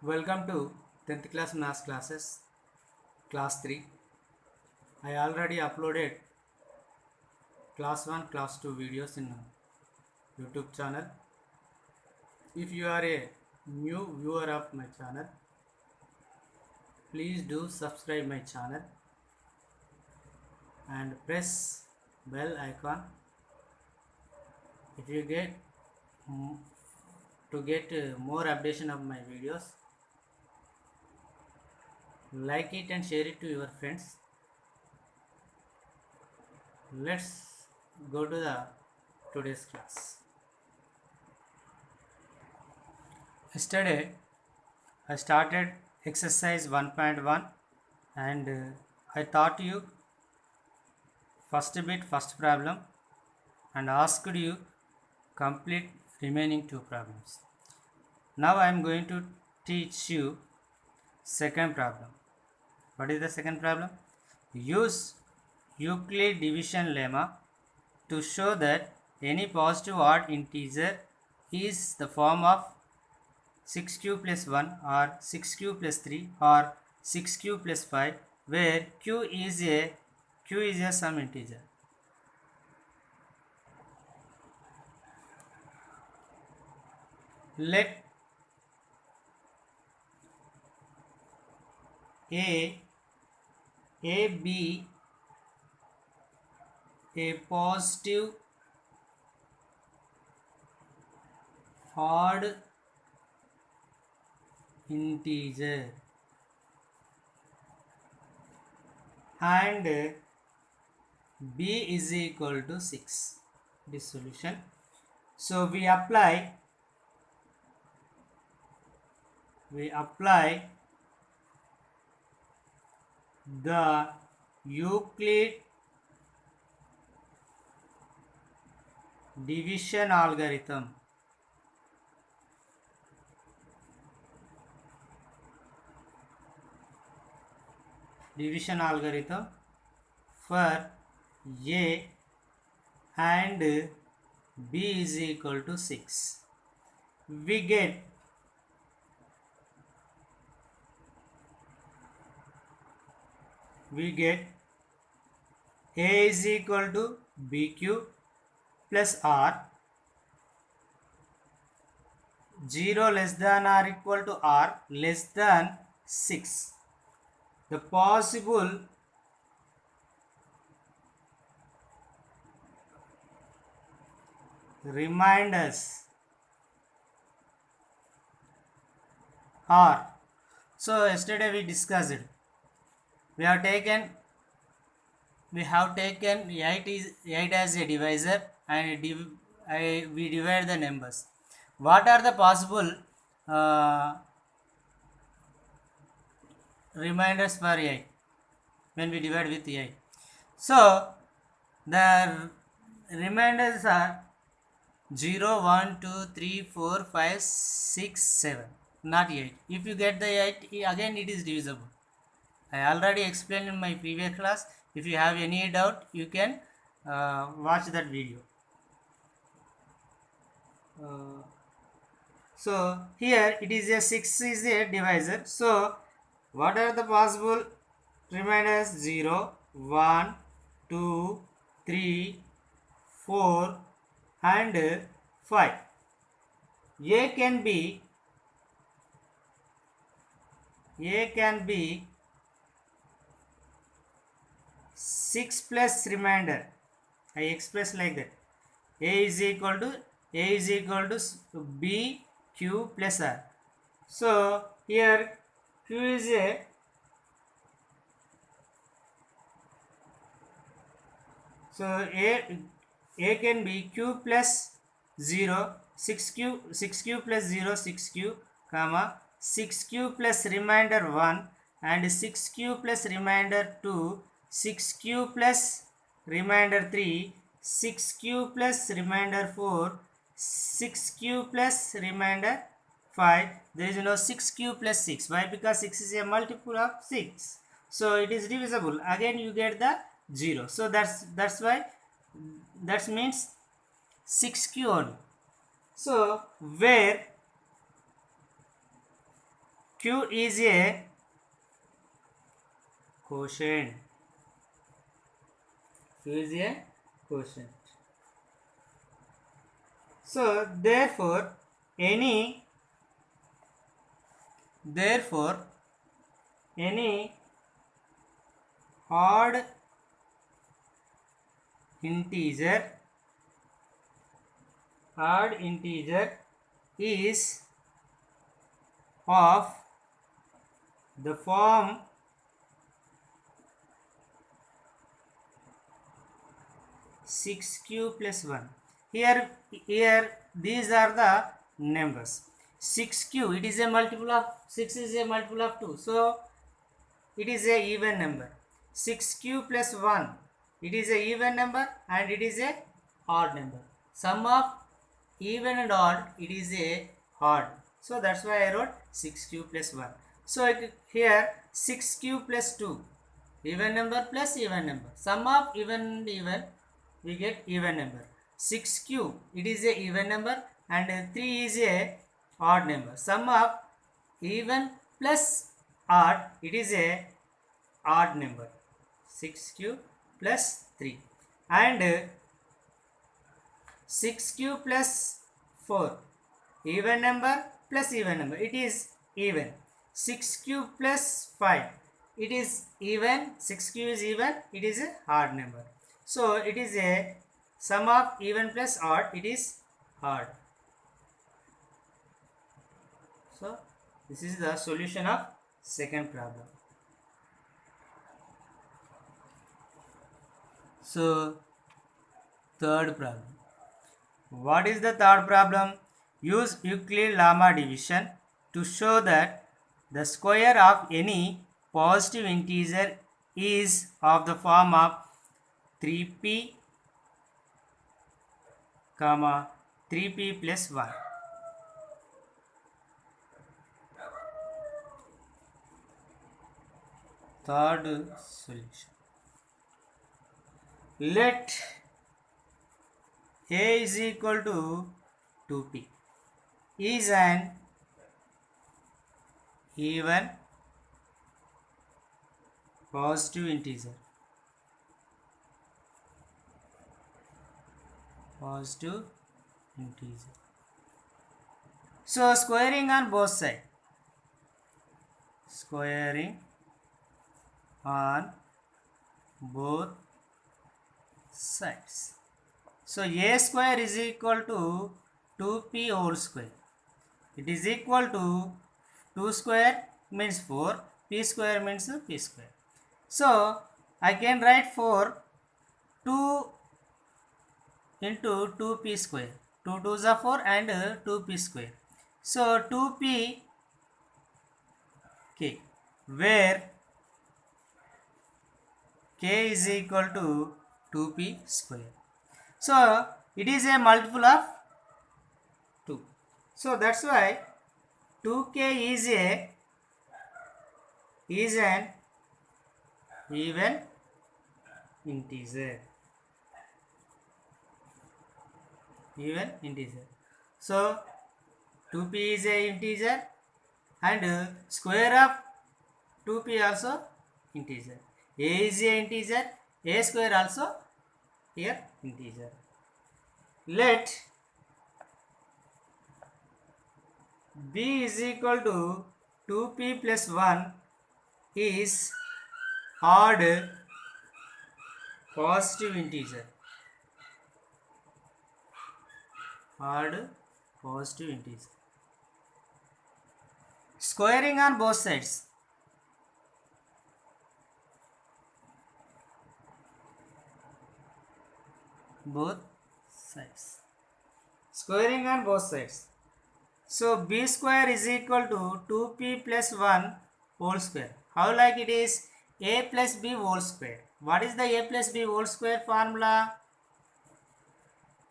Welcome to 10th class maths classes, class 3. I already uploaded class 1, class 2 videos in YouTube channel. If you are a new viewer of my channel, please do subscribe my channel and press bell icon. If you get more updation of my videos, like it and share it to your friends. Let's go to the today's class. Yesterday I started exercise 1.1 and I taught you first bit, first problem, and asked you complete remaining two problems. Now I am going to teach you second problem. What is the second problem? Use Euclid division lemma to show that any positive odd integer is the form of 6q plus 1 or 6q plus 3 or 6q plus 5, where q is a some integer. Let a be a positive odd integer and b is equal to 6. This solution. So we apply the Euclid division algorithm. For a and b is equal to 6. We get a is equal to bq plus r, 0 less than or equal to r less than 6. The possible reminders are, so yesterday we discussed it. We have taken 8 as a divisor and we divide the numbers. What are the possible reminders for 8 when we divide with 8? So the reminders are 0, 1, 2, 3, 4, 5, 6, 7, not 8. If you get the 8, again it is divisible. I already explained in my previous class. If you have any doubt, you can watch that video. So here it is a 6 is a divisor. So what are the possible reminders? 0, 1, 2, 3, 4 and 5. A can be 6 plus remainder. I express like that. A is equal to b q plus r. So here q is a a can be q plus 0, 6q plus 0, 6q, comma 6q plus remainder 1 and 6q plus remainder 2, 6q plus remainder 3, 6q plus remainder 4, 6q plus remainder 5. There is no 6q plus 6. Why? Because 6 is a multiple of 6. So it is divisible. Again you get the 0. So that's why that means 6q only. So where q Q is a quotient. Q is a quotient. So therefore any odd integer is of the form 6q plus 1. Here these are the numbers. 6q, it is a multiple of 6 is a multiple of 2, so it is a even number. 6q plus 1, it is a even number and it is a odd number. Sum of even and odd, it is a odd. So that's why I wrote 6q plus 1. So here 6q plus 2, even number plus even number. Sum of even and even, we get even number. 6q, it is a even number and 3 is a odd number. Sum of even plus odd, it is a odd number. 6q plus 3 and 6q plus 4, even number plus even number, it is even. 6q plus 5, it is even. 6q is even, it is a odd number. So it is a sum of even plus odd, it is odd. So this is the solution of second problem. So third problem. What is the third problem? Use Euclid-Lemma division to show that the square of any positive integer is of the form of 3p, 3p plus 1. Third solution. Let a is equal to 2p is an even positive integer. So squaring on both sides. Squaring on both sides. So a square is equal to 2p whole square. It is equal to 2 square means 4, p square means p square. So I can write for 2 into 2p square. 2 2s are 4 and 2p square. So 2p k, where k is equal to 2p square. So it is a multiple of 2. So that's why 2k is an even integer. So 2p is a integer and square of 2p also integer. A is a integer, a square also here integer. Let b is equal to 2p plus 1 is odd positive integer. Squaring on both sides. Squaring on both sides. So b square is equal to 2p plus 1 whole square. How like it is? A plus b whole square. What is the a plus b whole square formula?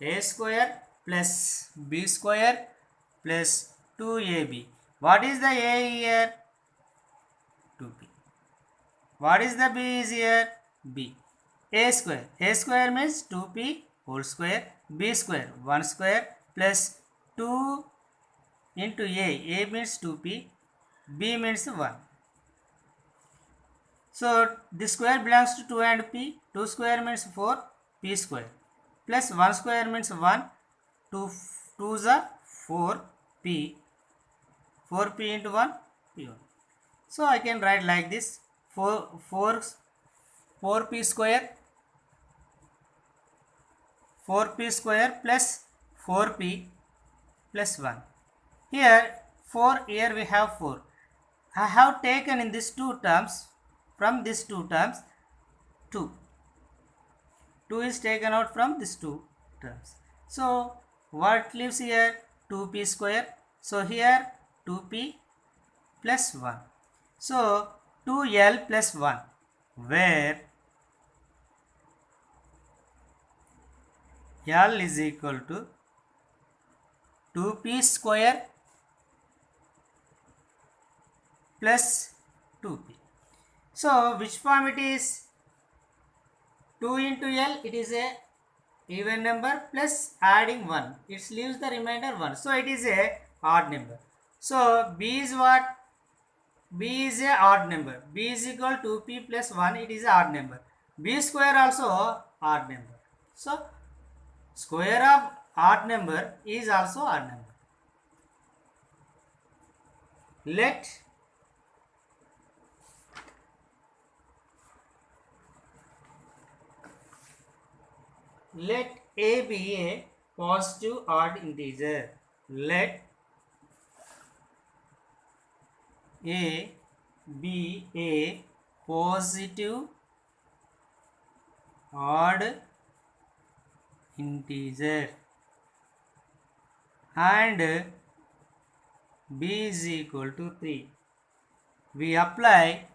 A square plus b square plus 2ab. What is the a here? 2p. What is the b is here? b. A square. A square means 2p whole square. B square 1 square plus 2 into a. A means 2p B means 1. So this square belongs to 2 and P. 2 square means 4, P square. Plus 1 square means 1, 2 2s are 4, P. 4P into 1, P1. So I can write like this, 4P square, 4P square plus 4P plus 1. Here 4, here we have 4. I have taken in these two terms, from these two terms, 2. 2 is taken out from these two terms. So what leaves here? 2P square. So here 2P plus 1. So 2L plus 1, where L is equal to 2P square plus 2P. So which form it is? 2 into L, it is a even number plus adding 1. It leaves the remainder 1. So it is a odd number. So B is what? B is a odd number. B is equal to 2P plus 1. It is a odd number. B square also odd number. So square of odd number is also odd number. Let A be a positive odd integer. Let A be a positive odd integer and B is equal to 3. We apply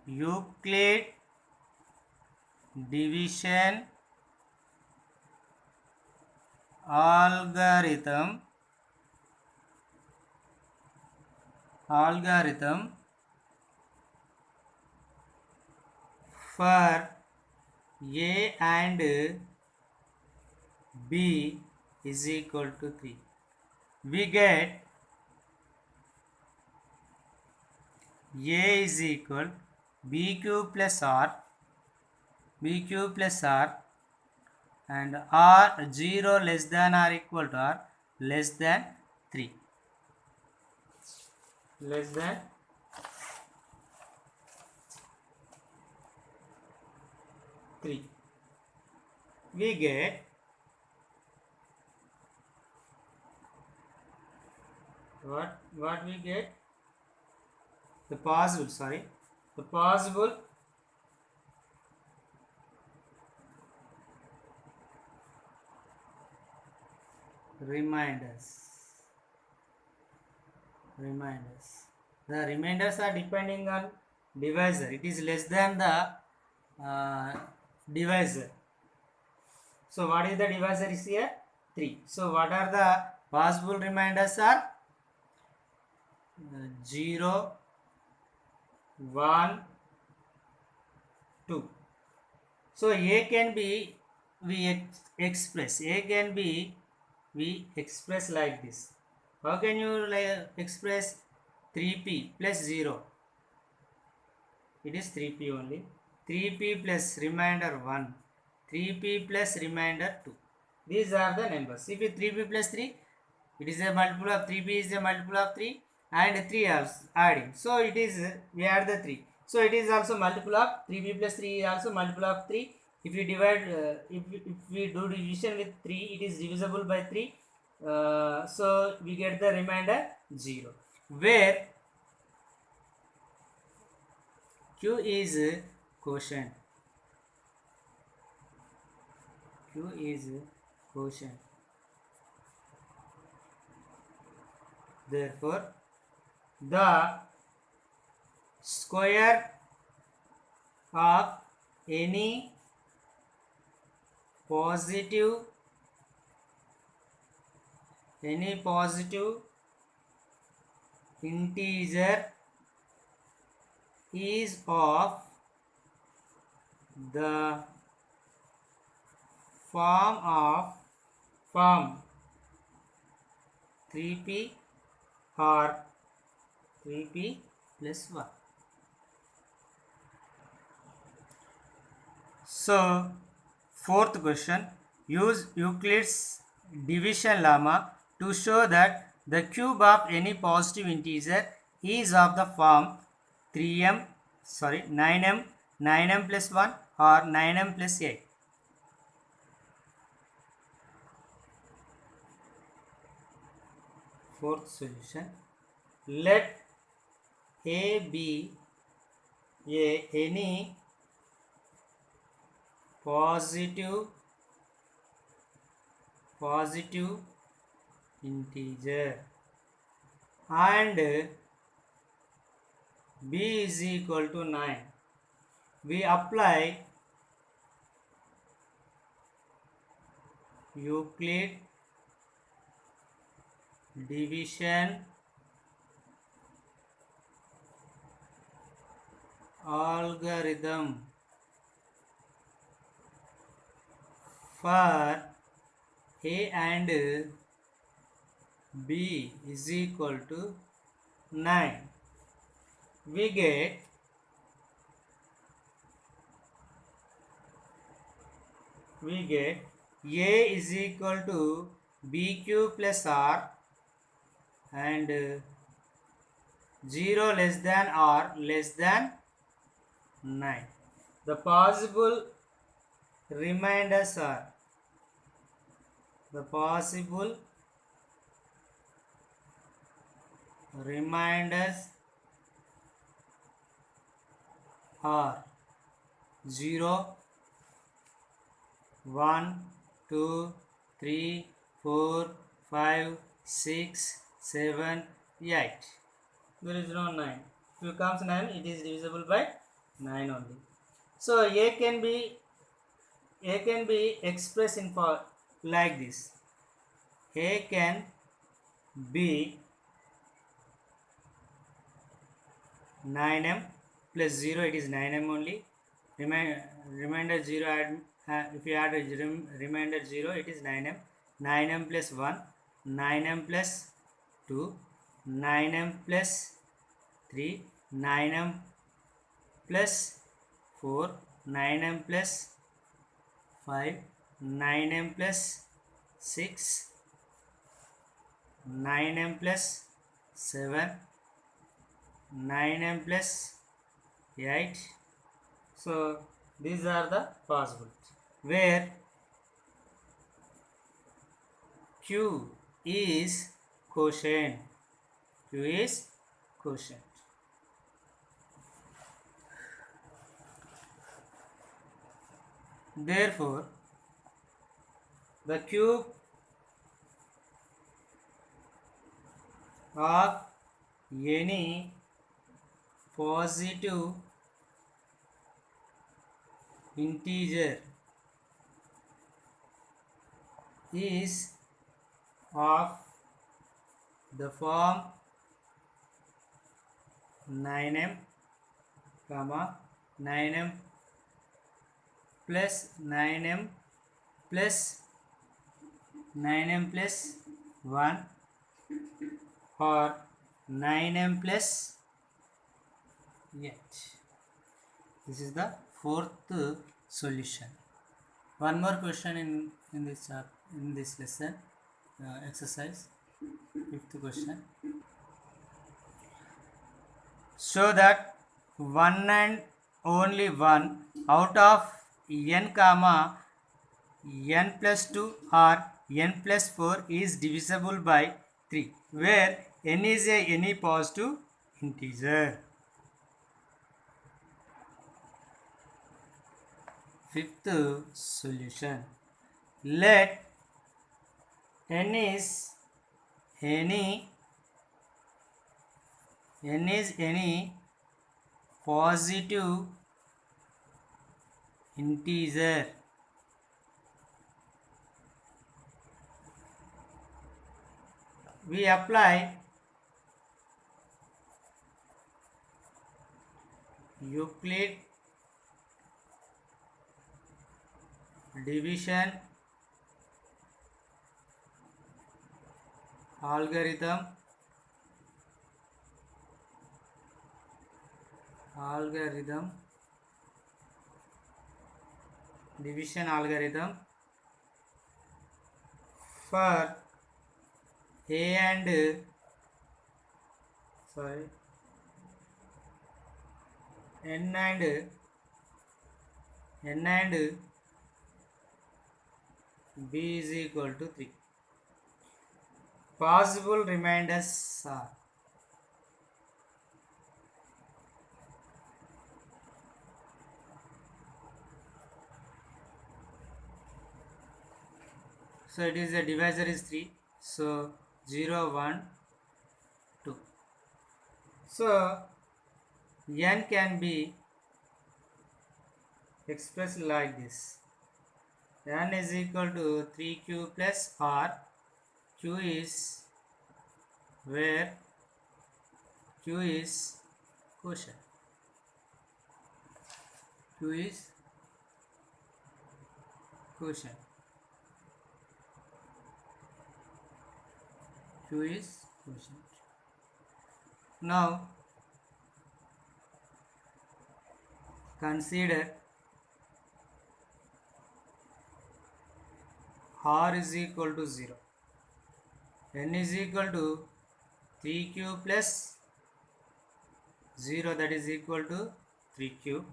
Euclid division algorithm for A and B is equal to 3. We get A is equal B cube plus R and R 0 less than or equal to R less than 3. Less than 3. We get what we get? The possible reminders. The reminders are depending on divisor. It is less than the divisor. So what is the divisor is here? 3. So what are the possible reminders are? 0, 1, 2. So A can be we express like this. How can you express 3P plus 0? It is 3P only. 3P plus remainder 1. 3P plus remainder 2. These are the numbers. If it 3P plus 3, it is a multiple of 3P is a multiple of 3 and 3 also adding. So it is, we add the 3. So it is also multiple of 3P plus 3 is also multiple of 3. If we divide, if we do division with 3, it is divisible by 3. So we get the remainder 0. Where Q is quotient. Therefore, the square of any positive integer is of the form 3p or 3p plus 1. So fourth question, use Euclid's division lemma to show that the cube of any positive integer is of the form 9m 9m plus 1 or 9m plus 8. Fourth solution, let A be any positive integer and b is equal to 9. We apply Euclid division algorithm for A and b is equal to 9. We get A is equal to bq plus r and 0 less than or less than 9. The possible remainders are are 0, 1, 2, 3, 4, 5, 6, 7, 8. There is no 9. If it comes 9, it is divisible by 9 only. So A can be expressed in like this. A can be 9m plus 0, it is 9m only. Remainder 0, if you add remainder 0, it is 9m. 9m plus 1, 9m plus 2, 9m plus 3, 9m plus 4, 9m plus 5, 9m plus 6, 9m plus 7, 9m plus 8. So these are the possibilities where Q is quotient. Therefore, the cube of any positive integer is of the form 9m, 9m plus 9m plus 9m plus 1 or 9m plus 8. This is the fourth solution. One more question in this lesson exercise. Fifth question. Show that one and only one out of n comma n plus 2 or n plus 4 is divisible by 3, where n is any positive integer. Fifth solution. Let n is any positive integer we apply Euclid division algorithm division algorithm for a and sorry n and b is equal to 3. Possible remainders are so it is the divisor is 3, so 0 1 2. So n can be expressed like this: n is equal to 3q plus r. Q is where q is quotient. Q is quotient. Q is quotient. Now consider r is equal to 0. N is equal to 3q plus 0, that is equal to 3q.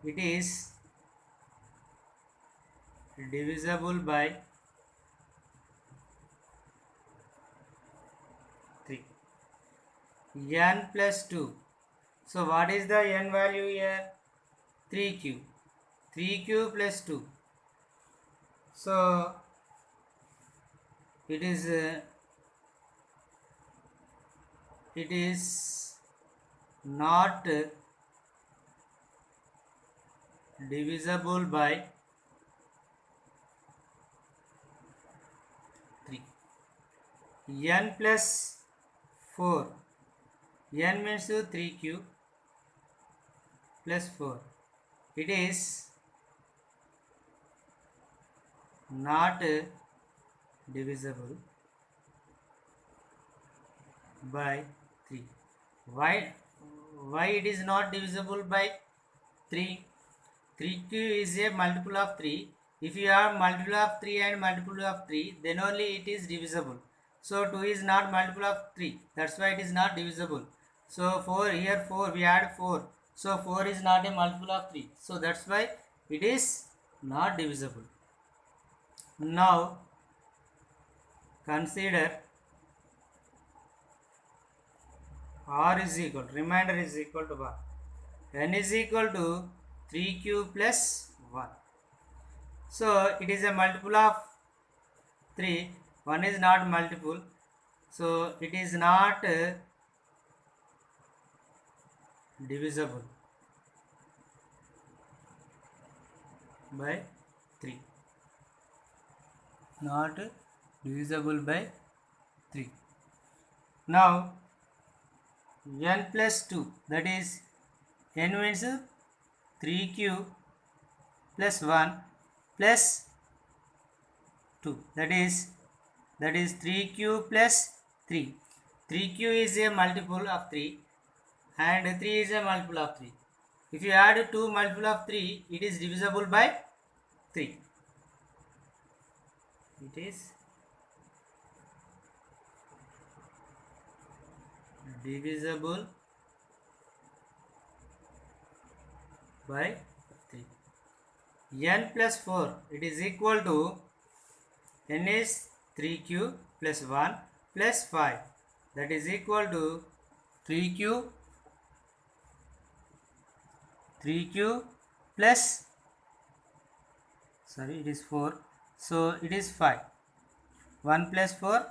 It is divisible by 3. N plus 2. So what is the n value here? 3q. 3q plus 2. So it is not divisible by 3. N plus 4. N means 3q plus 4. It is not divisible by 3. Why it is not divisible by 3? 3q is a multiple of 3. If you have multiple of 3 and multiple of 3, then only it is divisible. So 2 is not multiple of 3. That's why it is not divisible. So 4, here 4, we add 4. So 4 is not a multiple of 3. So that's why it is not divisible. Now consider r is equal, remainder is equal to what? N is equal to 3q plus 1. So it is a multiple of 3. 1 is not multiple. So it is not divisible by 3. Not divisible by 3. Now n plus 2, that is n means 3q plus 1 plus 2, that is 3q plus 3. 3q is a multiple of 3 and 3 is a multiple of 3. If you add 2 multiple of 3, it is divisible by 3. It is divisible by 3. N plus 4, it is equal to n is 3q plus 1 plus 5, that is equal to 3q plus, sorry, it is 4, so it is 5. 1 plus 4,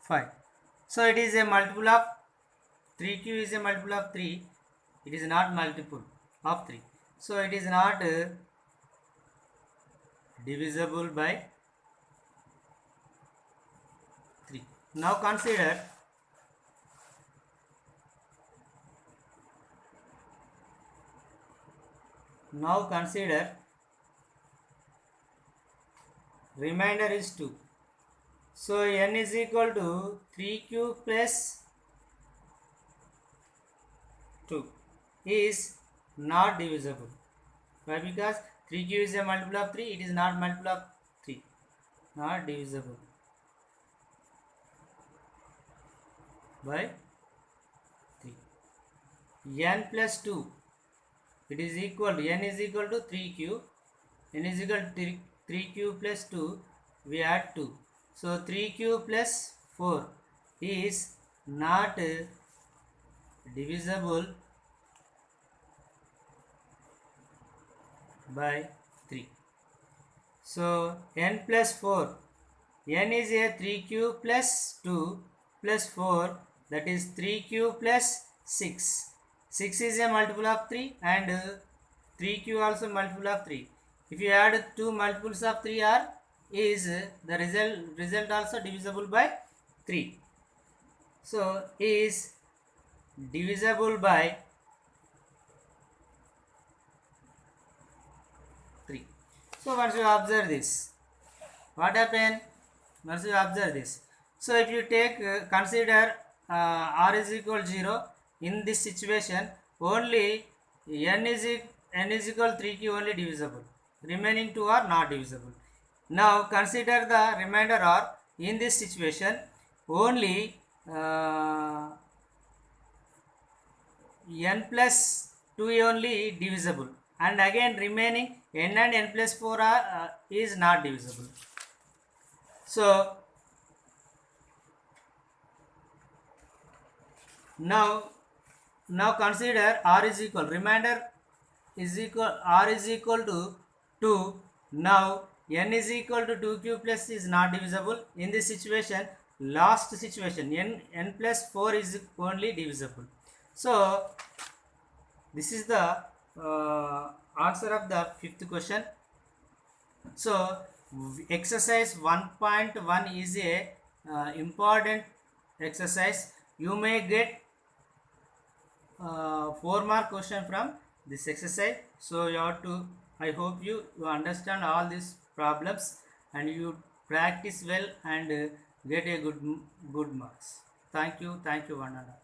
5. So it is a multiple of 3q is a multiple of 3. It is not multiple of 3. So it is not divisible by 3. Now consider remainder is 2. So n is equal to 3q plus 2 is not divisible. Why? Because 3q is a multiple of 3, it is not multiple of 3, not divisible by 3. n plus 2, it is equal to, n is equal to 3q, n is equal to 3q plus 2, we add 2. So 3q plus 4 is not divisible by 3. So n plus 4, n is a 3q plus 2 plus 4, that is 3q plus 6. 6 is a multiple of 3 and 3q also multiple of 3. If you add two multiples of 3 are, is the result also divisible by 3. So is divisible by 3. So once you observe this, what happened? Once you observe this, so if you take consider r is equal 0, in this situation only n is equal 3q only divisible, remaining two are not divisible. Now consider the remainder r. In this situation only n plus 2 only divisible, and again remaining n and n plus 4 are is not divisible. So now consider r is equal, remainder is equal, r is equal to 2. Now n is equal to 2q plus is not divisible. In this situation, last situation, n plus 4 is only divisible. So this is the answer of the fifth question. So exercise 1.1 is a important exercise. You may get 4 mark question from this exercise. So you have to, I hope you understand all these problems and you practice well and get a good marks. Thank you one and all.